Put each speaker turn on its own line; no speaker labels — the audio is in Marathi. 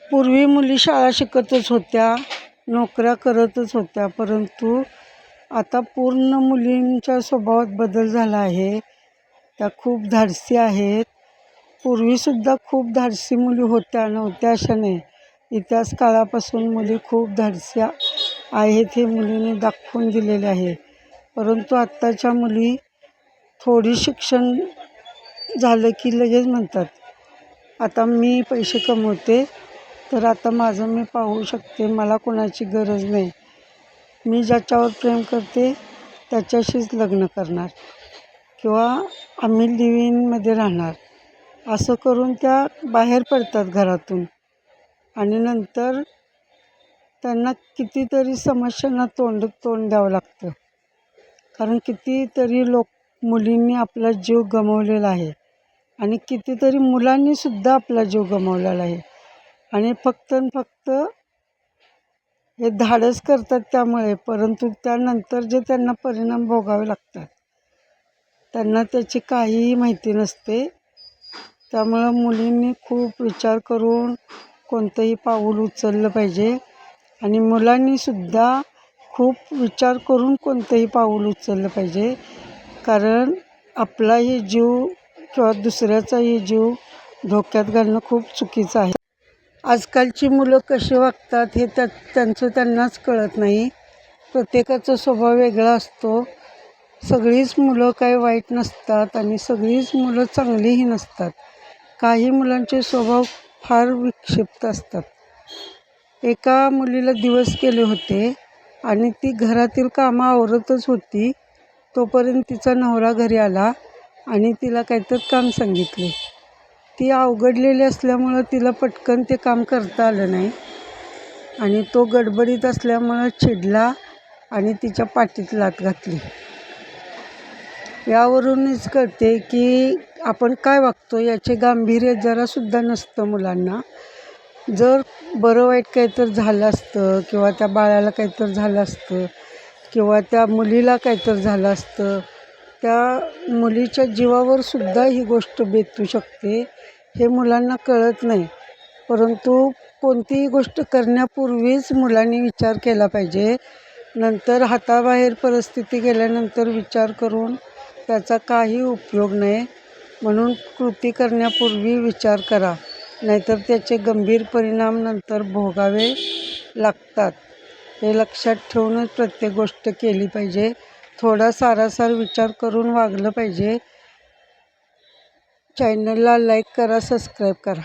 पूर्वी मुली शाळा शिकतच होत्या, नोकऱ्या करतच होत्या, परंतु आता पूर्ण मुलींच्या स्वभावात बदल झाला आहे. त्या खूप धाडसी आहेत. पूर्वीसुद्धा खूप धाडसी मुली होत्या, नव्हत्या अशा नाही. इतिहास काळापासून मुली खूप धाडसी आहेत हे मुलींनी दाखवून दिलेले आहे. परंतु आत्ताच्या मुली थोडी शिक्षण झालं की लगेच म्हणतात, आता मी पैसे कमवते, तर आता माझं मी पाहू शकते, मला कोणाची गरज नाही. मी ज्याच्यावर प्रेम करते त्याच्याशीच लग्न करणार किंवा आम्ही लिव्ह इनमध्ये राहणार, असं करून त्या बाहेर पडतात घरातून. आणि नंतर त्यांना कितीतरी समस्यांना तोंड द्यावं लागतं. कारण कितीतरी मुलींनी आपला जीव गमावलेला आहे आणि कितीतरी मुलांनीसुद्धा आपला जीव गमावलेला आहे. आणि फक्त हे धाडस करतात त्यामुळे, परंतु त्यानंतर जे त्यांना परिणाम भोगावे लागतात त्यांना त्याची काहीही माहिती नसते. त्यामुळं मुलींनी खूप विचार करून कोणतंही पाऊल उचललं पाहिजे आणि मुलांनीसुद्धा खूप विचार करून कोणतंही पाऊल उचललं पाहिजे. कारण आपलाही जीव किंवा दुसऱ्याचाही जीव धोक्यात घालणं खूप चुकीचं आहे. आजकालची मुलं कशी वागतात हे त्यांचं त्यांनाच कळत नाही. प्रत्येकाचा स्वभाव वेगळा असतो. सगळीच मुलं काही वाईट नसतात आणि सगळीच मुलं चांगलीही नसतात. काही मुलांचे स्वभाव फार विक्षिप्त असतात. एका मुलीला दिवस गेले होते आणि ती घरातील कामं आवरतच होती, तोपर्यंत तिचा नवरा घरी आला आणि तिला काहीतरी काम सांगितले. ती अवघडलेली असल्यामुळं तिला पटकन ते काम करता आलं नाही आणि तो गडबडीत असल्यामुळं चिडला आणि तिच्या पाठीत लाथ घातली. यावरूनच कळते की आपण काय वागतो याचे गांभीर्य जरासुद्धा नसतं मुलांना. जर बरं वाईट काहीतरी झालं असतं किंवा त्या बाळाला काहीतरी झालं असतं किंवा त्या मुलीला काहीतरी झालं असतं, त्या मुलीच्या जीवावर सुद्धा ही गोष्ट बेतू शकते, हे मुलांना कळत नाही. परंतु कोणतीही गोष्ट करण्यापूर्वीच मुलांनी विचार केला पाहिजे. नंतर हाताबाहेर परिस्थिती गेल्यानंतर विचार करून त्याचा काही उपयोग नाही. म्हणून कृती करण्यापूर्वी विचार करा, नाहीतर त्याचे गंभीर परिणाम नंतर भोगावे लागतात. हे लक्षात ठेवूनच प्रत्येक गोष्ट केली पाहिजे. थोडा सारासार विचार करून वागलं पाहिजे. चॅनलला लाईक करा, सबस्क्राईब करा.